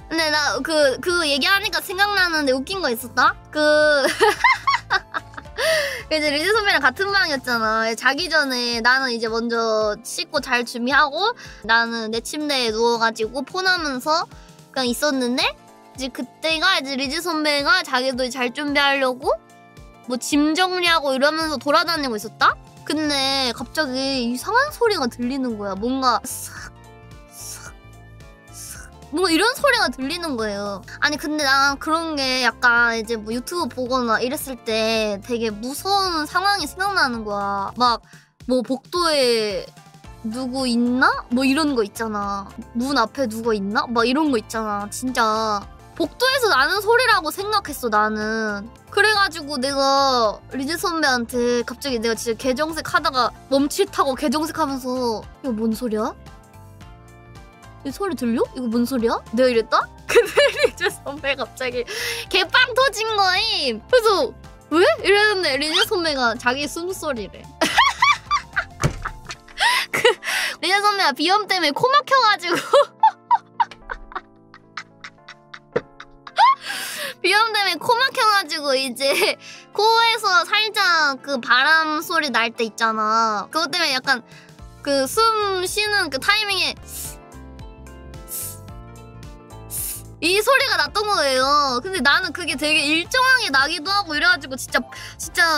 근데 나 그 얘기하니까 생각나는데 웃긴 거 있었다? 이제 리즈 선배랑 같은 방이었잖아. 자기 전에 나는 이제 먼저 씻고 잘 준비하고 나는 내 침대에 누워가지고 폰하면서 그냥 있었는데 이제 그때가 이제 리즈 선배가 자기도 잘 준비하려고 뭐 짐 정리하고 이러면서 돌아다니고 있었다? 근데 갑자기 이상한 소리가 들리는 거야. 뭔가 뭔가 이런 소리가 들리는 거예요. 아니 근데 난 그런 게 약간 이제 뭐 유튜브 보거나 이랬을 때 되게 무서운 상황이 생각나는 거야. 막 뭐 복도에 누구 있나? 뭐 이런 거 있잖아. 문 앞에 누가 있나? 막 이런 거 있잖아. 진짜 복도에서 나는 소리라고 생각했어 나는. 그래가지고 내가 리즈 선배한테 갑자기 내가 진짜 개정색 하다가 멈칫하고 개정색 하면서 이거 뭔 소리야? 이 소리 들려? 이거 뭔 소리야? 내가 이랬다? 근데 리즈 선배 갑자기 개빵 터진 거임. 그래서 왜? 이랬는데 리즈 선배가 자기 숨소리래. 리즈 선배가 비염 때문에 코 막혀가지고 비염 때문에 코 막혀가지고 이제 코에서 살짝 그 바람 소리 날 때 있잖아. 그것 때문에 약간 그 숨 쉬는 그 타이밍에 이 소리가 났던 거예요. 근데 나는 그게 되게 일정하게 나기도 하고 이래가지고 진짜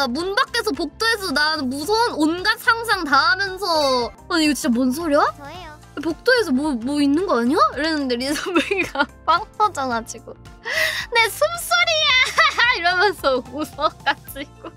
문 밖에서 복도에서 나는 무서운 온갖 상상 다 하면서 아니 이거 진짜 뭔 소리야? 저예요. 복도에서 뭐 있는 거 아니야? 이랬는데 리즈 선배가 빵 터져가지고 내 숨소리야 이러면서 웃어가지고